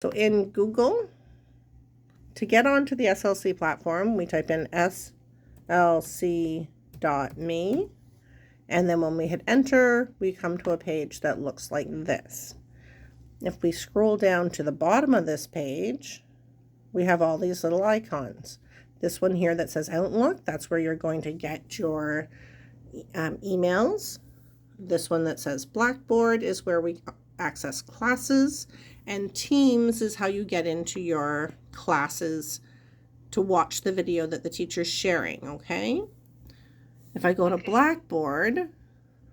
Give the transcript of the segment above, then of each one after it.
So in Google, to get onto the SLC platform, we type in slc.me, and then when we hit enter, we come to a page that looks like this. If we scroll down to the bottom of this page, we have all these little icons. This one here that says Outlook, that's where you're going to get your emails. This one that says Blackboard is where we access classes, and Teams is how you get into your classes to watch the video that the teacher's sharing, okay? If I go to Blackboard,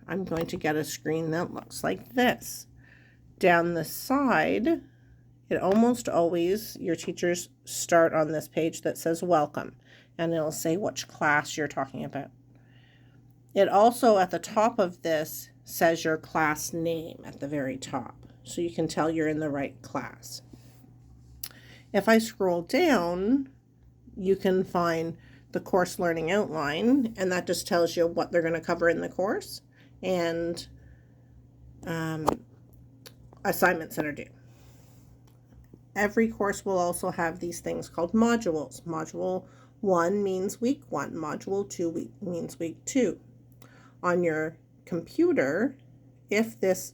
I'm going to get a screen that looks like this. Down the side, it almost always, your teachers start on this page that says welcome, and it'll say which class you're talking about. It also, at the top of this, says your class name at the very top, so you can tell you're in the right class. If I scroll down, you can find the course learning outline, and that just tells you what they're going to cover in the course and assignments that are due. Every course will also have these things called modules. Module 1 means week 1. Module 2 means week 2. On your computer, if this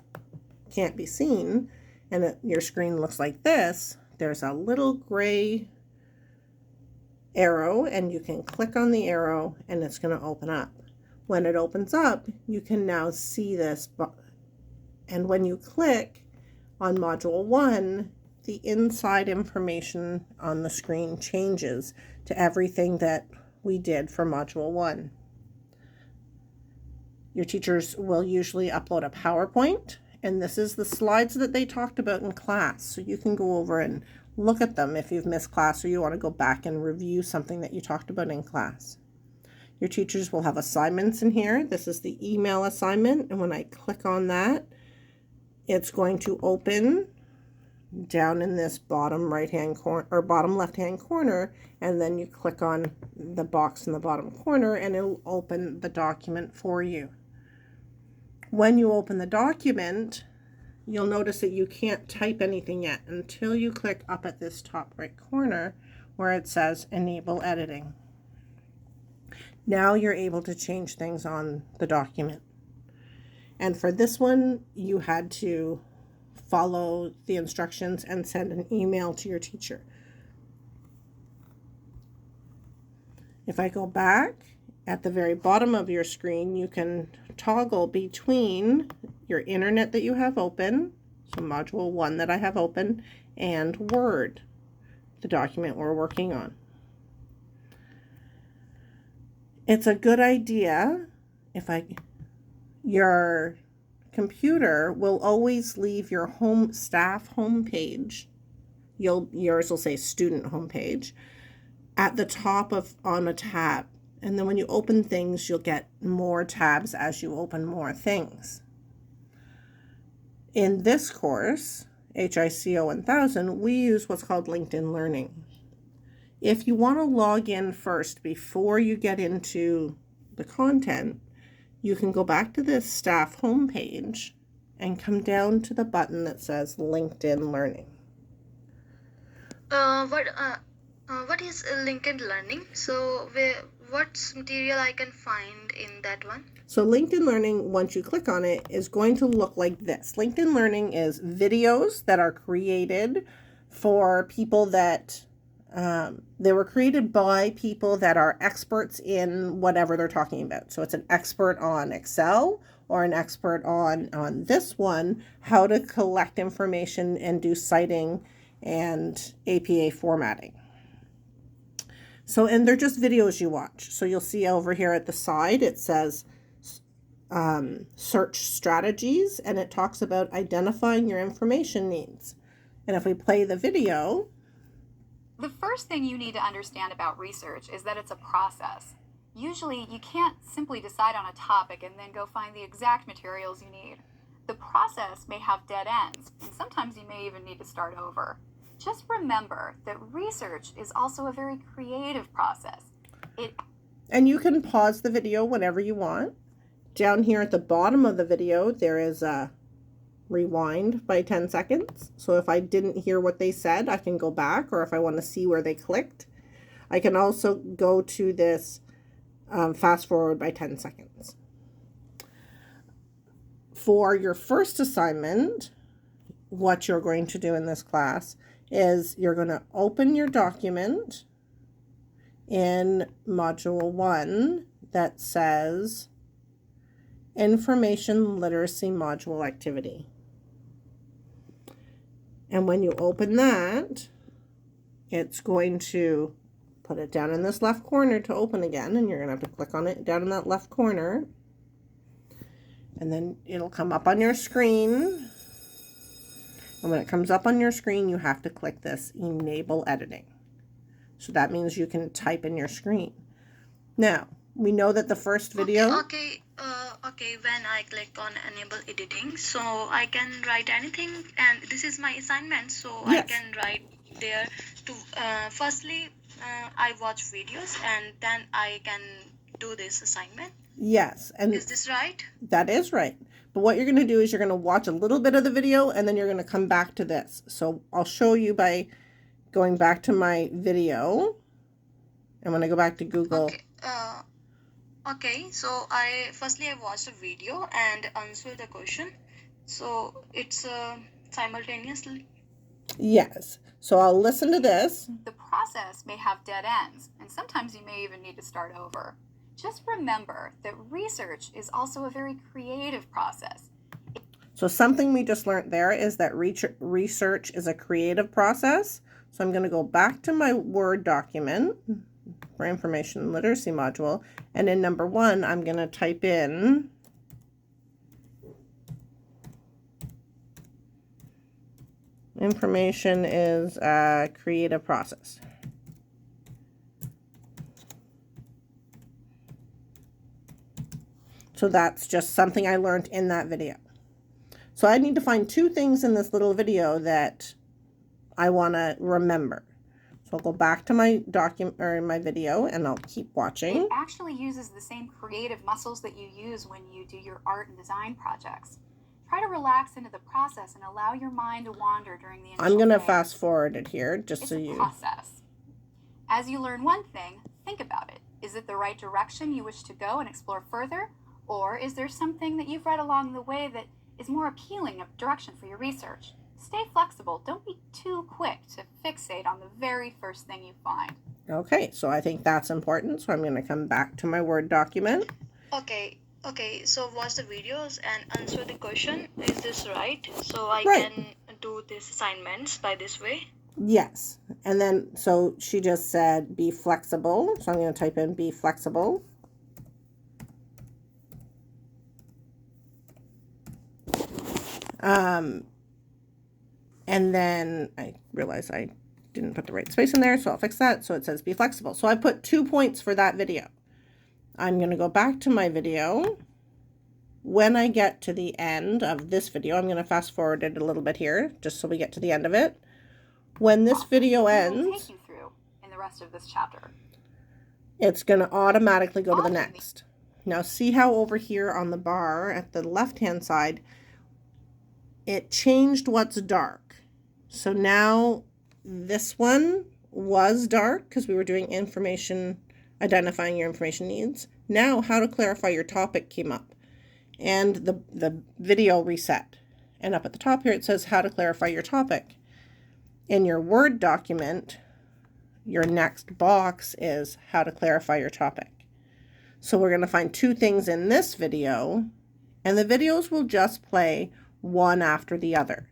can't be seen and your screen looks like this, there's a little gray arrow, and you can click on the arrow and it's going to open up. When it opens up, you can now see this, and when you click on module 1, the inside information on the screen changes to everything that we did for module 1. Your teachers will usually upload a PowerPoint, and this is the slides that they talked about in class. So you can go over and look at them if you've missed class or you want to go back and review something that you talked about in class. Your teachers will have assignments in here. This is the email assignment, and when I click on that, it's going to open down in this bottom right-hand corner or bottom left-hand corner, and then you click on the box in the bottom corner and it'll open the document for you. When you open the document, you'll notice that you can't type anything yet until you click up at this top right corner where it says enable editing. Now you're able to change things on the document. And for this one, you had to follow the instructions and send an email to your teacher. If I go back, at the very bottom of your screen, you can toggle between your internet that you have open, so module 1 that I have open, and Word, the document we're working on. It's a good idea your computer will always leave your staff homepage. Yours will say student homepage at the top on a tab. And then when you open things, you'll get more tabs as you open more things. In this course, HICO 1000, we use what's called LinkedIn Learning. If you want to log in first before you get into the content, you can go back to this staff homepage and come down to the button that says LinkedIn Learning. What is LinkedIn Learning? So what material I can find in that one? So LinkedIn Learning, once you click on it, is going to look like this. LinkedIn Learning is videos that are created for people that they were created by people that are experts in whatever they're talking about. So it's an expert on Excel or an expert on this one, how to collect information and do citing and APA formatting. So, and they're just videos you watch. So you'll see over here at the side, it says search strategies, and it talks about identifying your information needs. And if we play the video, the first thing you need to understand about research is that it's a process. Usually, you can't simply decide on a topic and then go find the exact materials you need. The process may have dead ends, and sometimes you may even need to start over. Just remember that research is also a very creative process. And you can pause the video whenever you want. Down here at the bottom of the video, there is a rewind by 10 seconds. So if I didn't hear what they said, I can go back, or if I want to see where they clicked, I can also go to this fast forward by 10 seconds. For your first assignment, what you're going to do in this class is you're going to open your document in Module 1 that says Information Literacy Module Activity. And when you open that, it's going to put it down in this left corner to open again, and you're going to have to click on it down in that left corner. And then it'll come up on your screen. And when it comes up on your screen, you have to click this Enable Editing. So that means you can type in your screen. Now, we know that the first video... Okay, when I click on Enable Editing, so I can write anything, and this is my assignment, so Yes. I can write there to, firstly, I watch videos, and then I can do this assignment. Yes. And Is this right? that is right. But what you're going to do is you're going to watch a little bit of the video, and then you're going to come back to this. So I'll show you by going back to my video. And when I go back to Google... Okay, so I watched the video and answered the question. So it's simultaneously. Yes. So I'll listen to this. The process may have dead ends, and sometimes you may even need to start over. Just remember that research is also a very creative process. So something we just learned there is that research is a creative process. So I'm going to go back to my Word document for Information Literacy Module. And in number 1, I'm going to type in information is a creative process. So that's just something I learned in that video. So I need to find 2 things in this little video that I want to remember. So I'll go back to my document or my video, and I'll keep watching. It actually uses the same creative muscles that you use when you do your art and design projects. Try to relax into the process and allow your mind to wander during the initial I'm going to phase. fast forward it here just It's so a you... process. As you learn one thing, think about it. Is it the right direction you wish to go and explore further? Or is there something that you've read along the way that is more appealing direction for your research? Stay flexible. Don't be too quick to fixate on the very first thing you find. Okay, so I think that's important. So I'm going to come back to my Word document. Okay, so watch the videos and answer the question. Is this right? So I Right. can do these assignments by this way. Yes. And then, so she just said be flexible. So I'm going to type in be flexible. And then I realized I didn't put the right space in there, so I'll fix that. So it says be flexible. So I put 2 points for that video. I'm going to go back to my video. When I get to the end of this video, I'm going to fast forward it a little bit here, just so we get to the end of it. When this video We'll ends, take you through in the rest of this chapter. it's going to automatically go to the next. Now see how over here on the bar at the left-hand side, it changed what's dark. So now this one was dark because we were doing information, identifying your information needs. Now how to clarify your topic came up, and the video reset. And up at the top here it says how to clarify your topic. In your Word document, your next box is how to clarify your topic. So we're going to find 2 things in this video, and the videos will just play one after the other.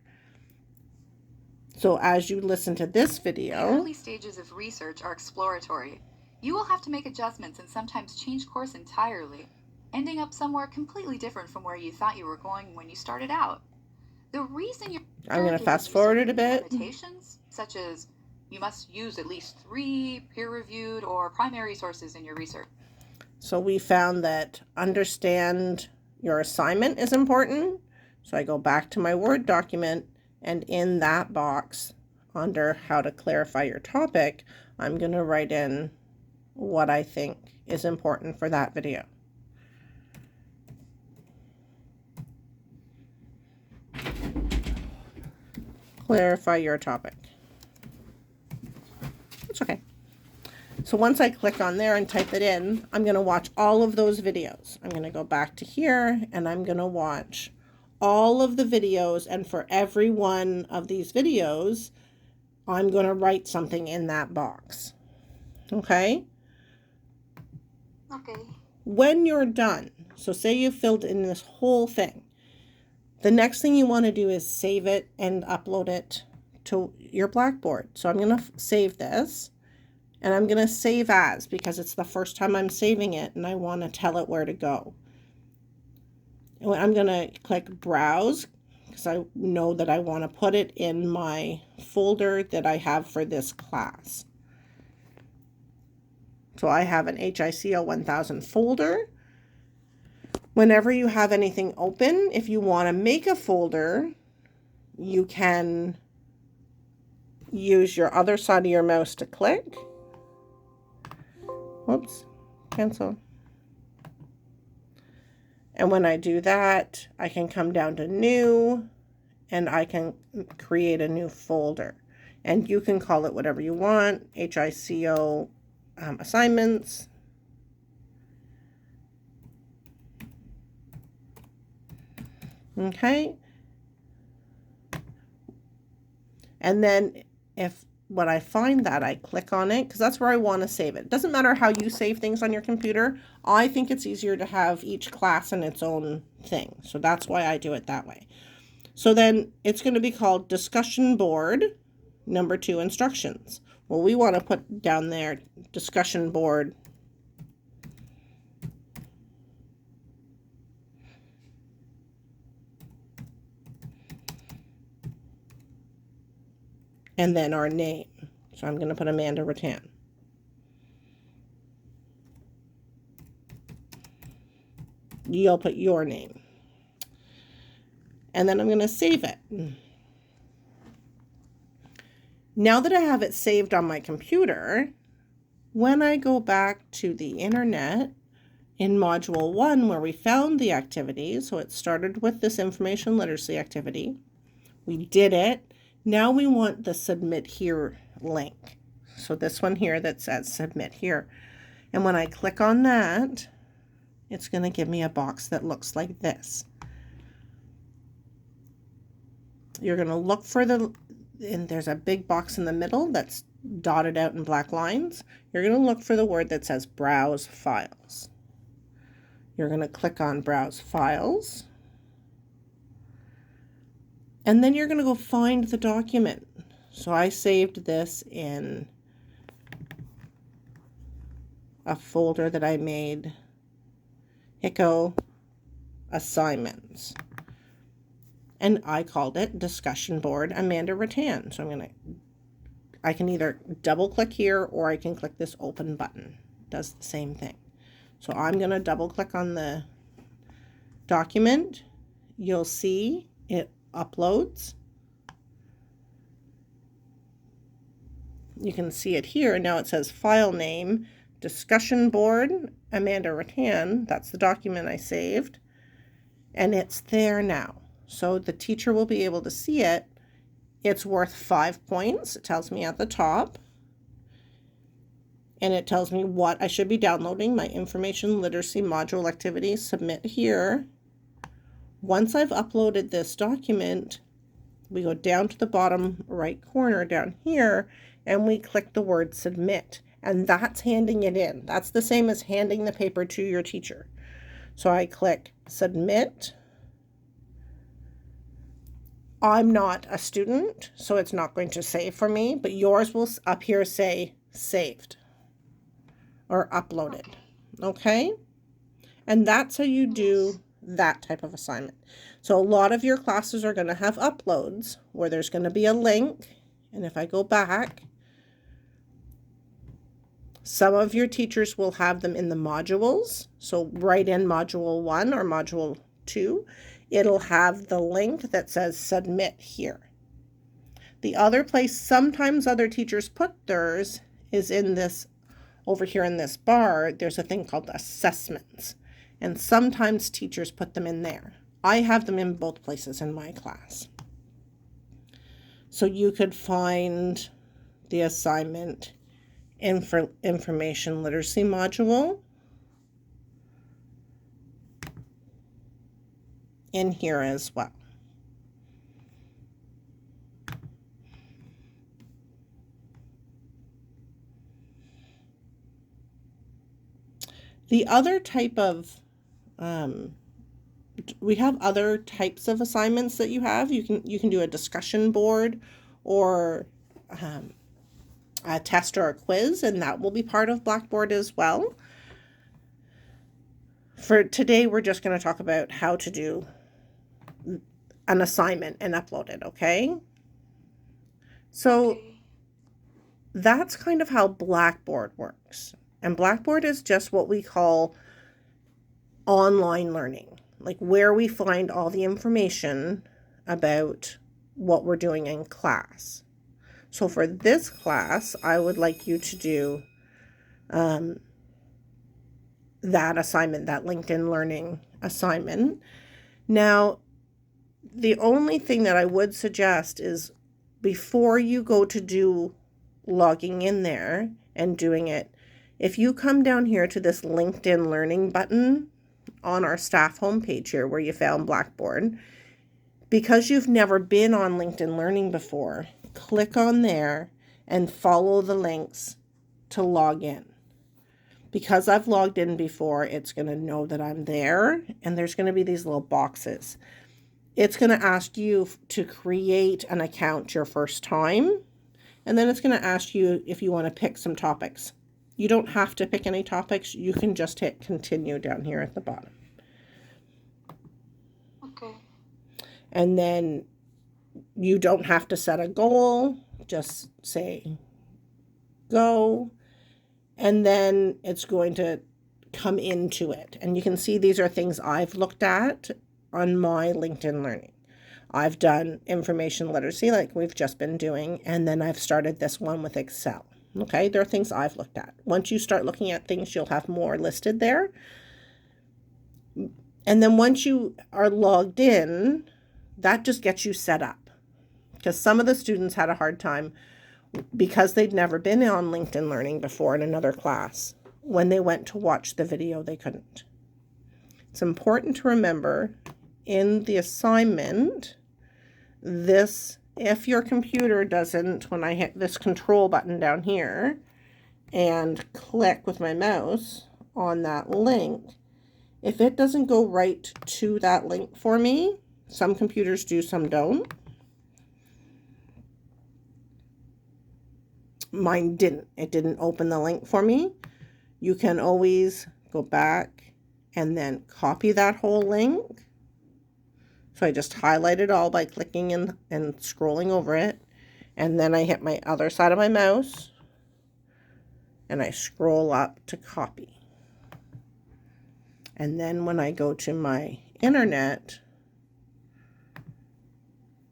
So as you listen to this The video, early stages of research are exploratory. You will have to make adjustments and sometimes change course entirely, ending up somewhere completely different from where you thought you were going when you started out. The reason you're I'm going to fast forward it a bit. limitations, such as you must use at least 3 peer-reviewed or primary sources in your research. So we found that understand your assignment is important. So I go back to my Word document, and in that box under how to clarify your topic, I'm going to write in what I think is important for that video. clarify your topic. It's okay. So once I click on there and type it in, I'm going to watch all of those videos. I'm going to go back to here and I'm going to watch all of the videos, and for every one of these videos, I'm going to write something in that box. Okay? Okay. When you're done, so say you filled in this whole thing, the next thing you want to do is save it and upload it to your Blackboard. So I'm going to save this, and I'm going to save as, because it's the first time I'm saving it and I want to tell it where to go. And I'm going to click Browse, because I know that I want to put it in my folder that I have for this class. So I have an HICO 1000 folder. Whenever you have anything open, if you want to make a folder, you can use your other side of your mouse to click. Whoops, cancel. And when I do that, I can come down to New, and I can create a new folder. And you can call it whatever you want, HICO assignments. Okay. And then when I find that, I click on it, because that's where I want to save it. It doesn't matter how you save things on your computer. I think it's easier to have each class in its own thing. So that's why I do it that way. So then it's going to be called Discussion Board number 2 instructions. Well, we want to put down there Discussion Board and then our name. So I'm going to put Amanda Rattan. You'll put your name. And then I'm going to save it. Now that I have it saved on my computer, when I go back to the internet in Module 1 where we found the activity, so it started with this information literacy activity, we did it. Now we want the Submit Here link. So this one here that says Submit Here. And when I click on that, it's going to give me a box that looks like this. You're going to look for and there's a big box in the middle that's dotted out in black lines. You're going to look for the word that says Browse Files. You're going to click on Browse Files. And then you're going to go find the document. So I saved this in a folder that I made, HICO Assignments. And I called it Discussion Board Amanda Rattan. So I can either double click here or I can click this open button. It does the same thing. So I'm going to double click on the document. You'll see it uploads. You can see it here. Now it says file name, Discussion Board Amanda Rattan. That's the document I saved. And it's there now. So the teacher will be able to see it. It's worth 5 points. It tells me at the top. And it tells me what I should be downloading, my information literacy module activity, Submit Here. Once I've uploaded this document, we go down to the bottom right corner down here and we click the word Submit. And that's handing it in. That's the same as handing the paper to your teacher. So I click Submit. I'm not a student, so it's not going to save for me, but yours will up here say saved or uploaded. Okay? And that's how you do that type of assignment. So a lot of your classes are going to have uploads where there's going to be a link. And if I go back, some of your teachers will have them in the modules. So right in Module 1 or Module 2, it'll have the link that says Submit Here. The other place sometimes other teachers put theirs is in this, over here in this bar, there's a thing called Assessments. And sometimes teachers put them in there. I have them in both places in my class. So you could find the assignment information literacy module in here as well. The other type of we have other types of assignments that you have. You can do a discussion board or a test or a quiz, and that will be part of Blackboard as well. For today, we're just going to talk about how to do an assignment and upload it, okay? So that's kind of how Blackboard works. And Blackboard is just what we call online learning, like where we find all the information about what we're doing in class. So for this class, I would like you to do that assignment, that LinkedIn Learning assignment. Now, the only thing that I would suggest is before you go to do logging in there and doing it, if you come down here to this LinkedIn Learning button on our staff homepage here where you found Blackboard, because you've never been on LinkedIn Learning before, click on there and follow the links to log in. Because I've logged in before, it's going to know that I'm there, and there's going to be these little boxes. It's going to ask you to create an account your first time, and then it's going to ask you if you want to pick some topics. You don't have to pick any topics. You can just hit continue down here at the bottom. Okay. And then you don't have to set a goal. Just say go. And then it's going to come into it. And you can see these are things I've looked at on my LinkedIn Learning. I've done information literacy like we've just been doing. And then I've started this one with Excel. Okay, there are things I've looked at. Once you start looking at things, you'll have more listed there. And then once you are logged in, that just gets you set up. Because some of the students had a hard time because they'd never been on LinkedIn Learning before in another class. When they went to watch the video, they couldn't. It's important to remember in the assignment, if your computer doesn't, when I hit this control button down here and click with my mouse on that link, if it doesn't go right to that link for me, some computers do, some don't. Mine didn't. It didn't open the link for me. You can always go back and then copy that whole link. So I just highlight it all by clicking and scrolling over it. And then I hit my other side of my mouse and I scroll up to copy. And then when I go to my internet,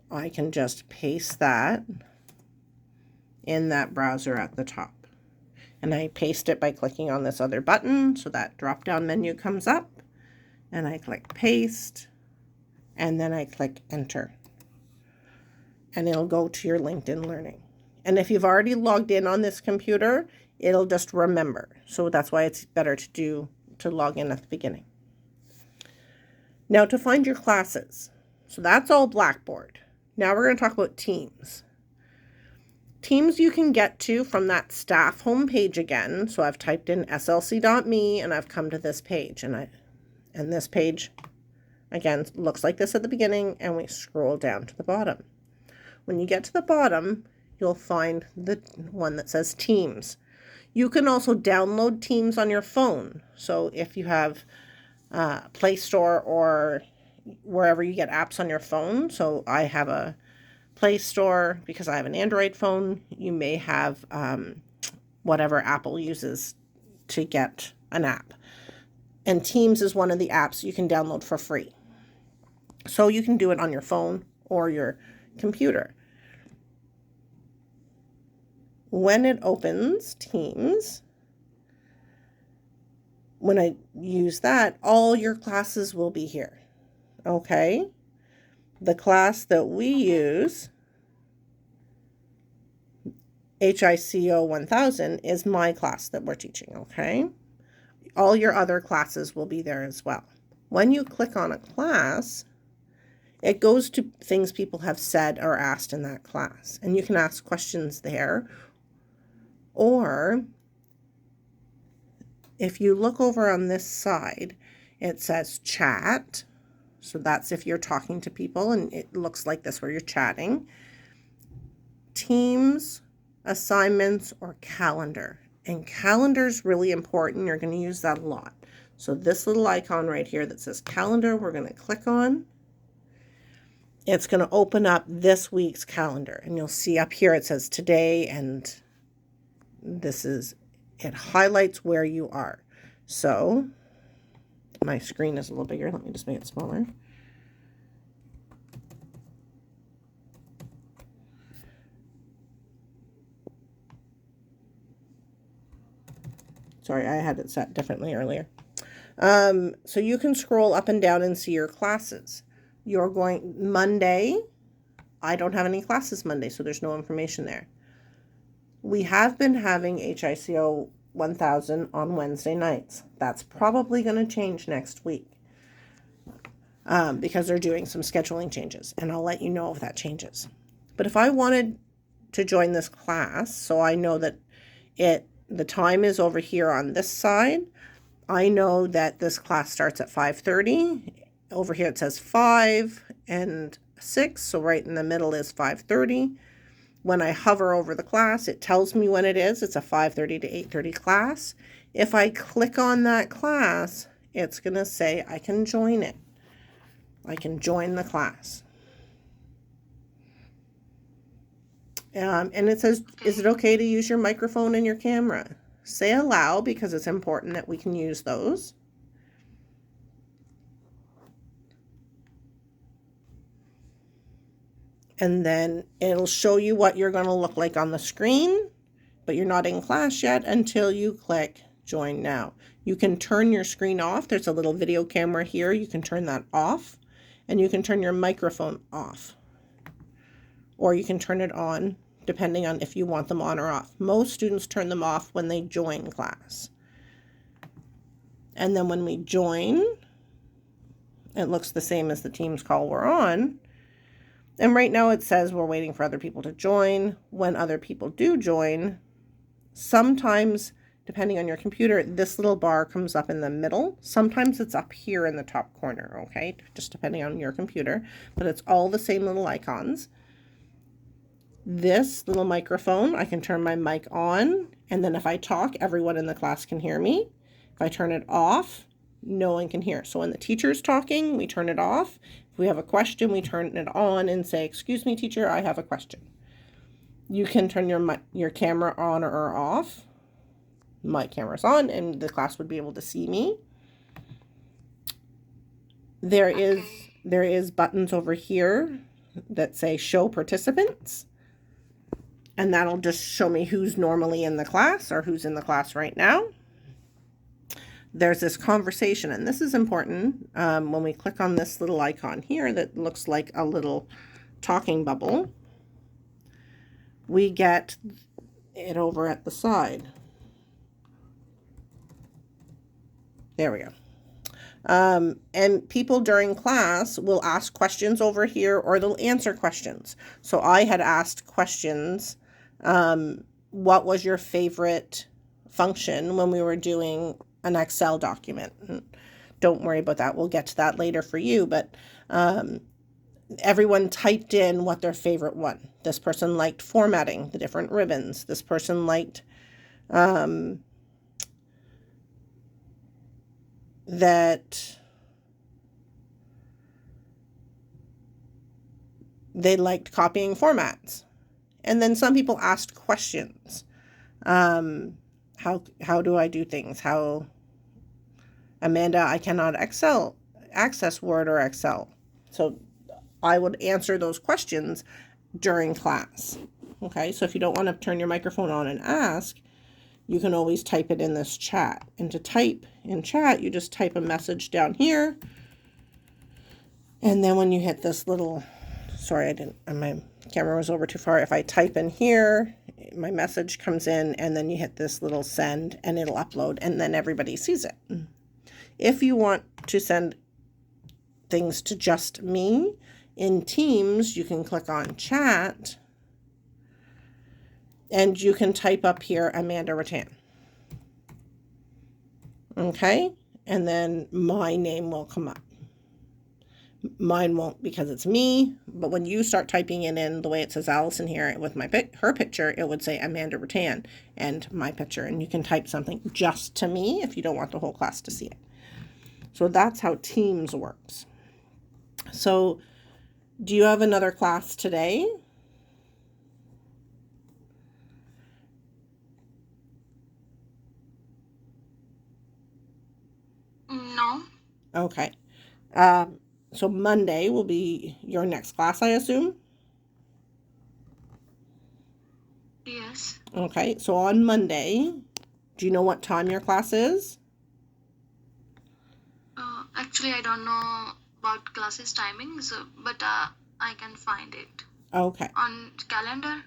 I can just paste that in that browser at the top. And I paste it by clicking on this other button. So that drop-down menu comes up and I click paste. And then I click enter. And it'll go to your LinkedIn Learning. And if you've already logged in on this computer, it'll just remember. So that's why it's better to log in at the beginning. Now to find your classes. So that's all Blackboard. Now we're going to talk about Teams. Teams you can get to from that staff homepage again. So I've typed in slc.me and I've come to this page. And this page again looks like this at the beginning, and we scroll down to the bottom. When you get to the bottom, you'll find the one that says Teams. You can also download Teams on your phone. So if you have Play Store or wherever you get apps on your phone. So I have a Play Store because I have an Android phone. You may have whatever Apple uses to get an app. And Teams is one of the apps you can download for free. So you can do it on your phone or your computer. When it opens Teams, when I use that, all your classes will be here. Okay? The class that we use HICO 1000 is my class that we're teaching, okay? All your other classes will be there as well. When you click on a class, it goes to things people have said or asked in that class, and you can ask questions there. Or if you look over on this side, it says chat. So that's if you're talking to people and it looks like this where you're chatting. Teams, assignments, or calendar. And calendar is really important. You're going to use that a lot. So this little icon right here that says calendar, we're going to click on. It's going to open up this week's calendar. And you'll see up here it says today, and it highlights where you are. So my screen is a little bigger. Let me just make it smaller. Sorry, I had it set differently earlier. So you can scroll up and down and see your classes. You're going Monday. I don't have any classes Monday, so there's no information there. We have been having HICO 1000 on Wednesday nights. That's probably going to change next week because they're doing some scheduling changes, and I'll let you know if that changes. But if I wanted to join this class, so I know that the time is over here on this side, I know that this class starts at 5:30. Over here it says 5 and 6, so right in the middle is 5:30. When I hover over the class, it tells me when it is. It's a 5:30 to 8:30 class. If I click on that class, it's going to say I can join it. I can join the class. And it says, is it okay to use your microphone and your camera? Say allow, because it's important that we can use those. And then it'll show you what you're going to look like on the screen, but you're not in class yet until you click join now. You can turn your screen off. There's a little video camera here. You can turn that off, and you can turn your microphone off, or you can turn it on depending on if you want them on or off. Most students turn them off when they join class. And then when we join, it looks the same as the Teams call we're on. And right now it says we're waiting for other people to join. When other people do join, sometimes, depending on your computer, this little bar comes up in the middle. Sometimes it's up here in the top corner, okay? Just depending on your computer. But it's all the same little icons. This little microphone, I can turn my mic on, and then if I talk, everyone in the class can hear me. If I turn it off, no one can hear. So when the teacher's talking, we turn it off. If we have a question, we turn it on and say, excuse me, teacher, I have a question. You can turn your camera on or off. My camera's on, and the class would be able to see me. There is buttons over here that say show participants. And that'll just show me who's normally in the class or who's in the class right now. There's this conversation, and this is important. When we click on this little icon here that looks like a little talking bubble, we get it over at the side. There we go. And people during class will ask questions over here, or they'll answer questions. So I had asked questions. What was your favorite function when we were doing an Excel document? Don't worry about that. We'll get to that later for you. But everyone typed in what their favorite one. This person liked formatting, the different ribbons. This person liked that they liked copying formats. And then some people asked questions. How do I do things? How, Amanda, I cannot access Word or Excel. So I would answer those questions during class. Okay, so if you don't want to turn your microphone on and ask, you can always type it in this chat. And to type in chat, you just type a message down here. And then when you hit this little, sorry, my camera was over too far. If I type in here, my message comes in, and then you hit this little send, and it'll upload, and then everybody sees it. If you want to send things to just me, in Teams, you can click on chat, and you can type up here Amanda Rattan. Okay, and then my name will come up. Mine won't because it's me, but when you start typing it in the way it says Allison here with her picture, it would say Amanda Rattan and my picture, and you can type something just to me if you don't want the whole class to see it. So that's how Teams works. So do you have another class today? No. Okay. So Monday will be your next class, I assume? Yes. Okay, so on Monday, do you know what time your class is? Actually, I don't know about classes timings, but I can find it. Okay. On calendar?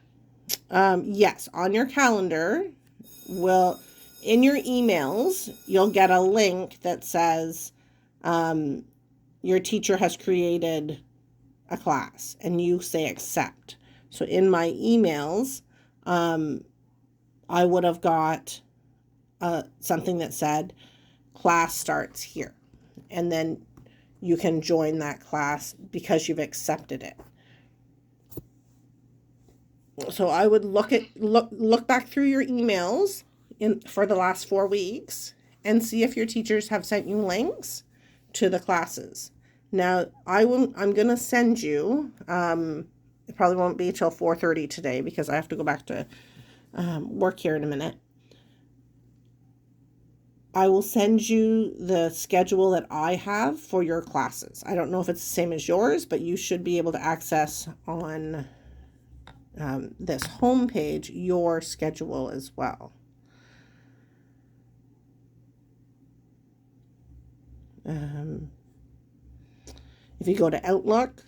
Yes, on your calendar, in your emails, you'll get a link that says your teacher has created a class, and you say accept. So in my emails, I would have got something that said class starts here, and then you can join that class because you've accepted it. So I would look back through your emails for the last 4 weeks and see if your teachers have sent you links to the classes. Now I'm going to send you, it probably won't be till 4:30 today because I have to go back to work here in a minute. I will send you the schedule that I have for your classes. I don't know if it's the same as yours, but you should be able to access on this homepage your schedule as well. If you go to Outlook,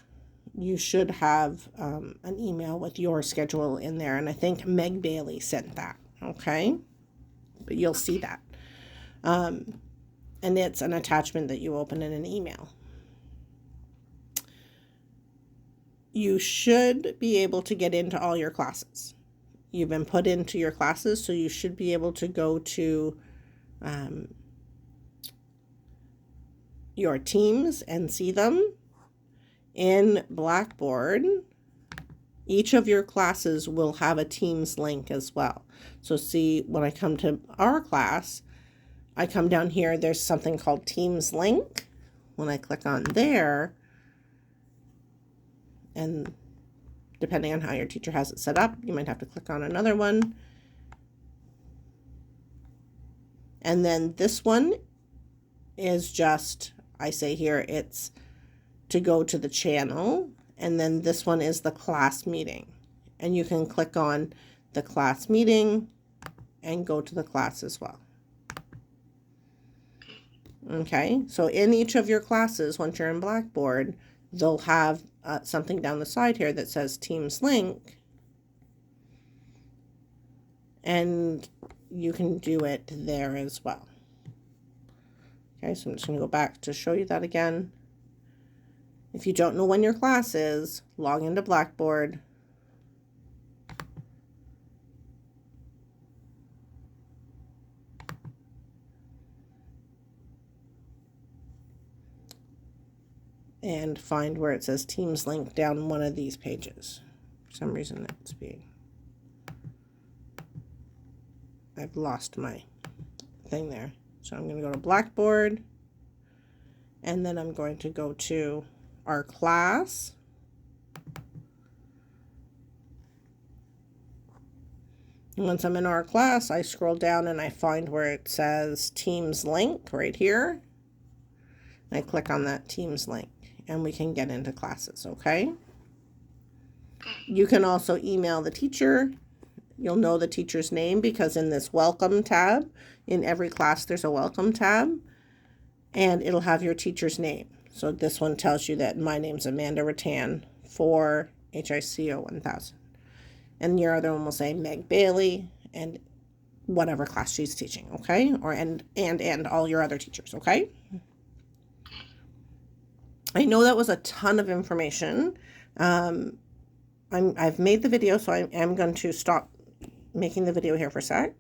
you should have an email with your schedule in there, and I think Meg Bailey sent that, okay? But you'll see that. And it's an attachment that you open in an email. You should be able to get into all your classes. You've been put into your classes, so you should be able to go to your teams and see them. In Blackboard, each of your classes will have a Teams link as well. So see, when I come to our class, I come down here, there's something called Teams link. When I click on there, and depending on how your teacher has it set up, you might have to click on another one. And then this one is just, I say here, it's to go to the channel, and then this one is the class meeting, and you can click on the class meeting and go to the class as well. Okay, so in each of your classes, once you're in Blackboard, they'll have something down the side here that says Teams link, and you can do it there as well. Okay, so I'm just going to go back to show you that again. If you don't know when your class is, log into Blackboard. And find where it says Teams link down one of these pages. For some reason that's being... I've lost my thing there. So I'm going to go to Blackboard, and then I'm going to go to our class. Once I'm in our class, I scroll down and I find where it says Teams link right here. I click on that Teams link, and we can get into classes, okay? You can also email the teacher. You'll know the teacher's name because in this welcome tab, in every class there's a welcome tab, and it'll have your teacher's name. So this one tells you that my name's Amanda Rattan for HICO 1000. And your other one will say Meg Bailey and whatever class she's teaching, okay? Or and all your other teachers, okay? I know that was a ton of information. I've made the video, so I am going to stop making the video here for a sec.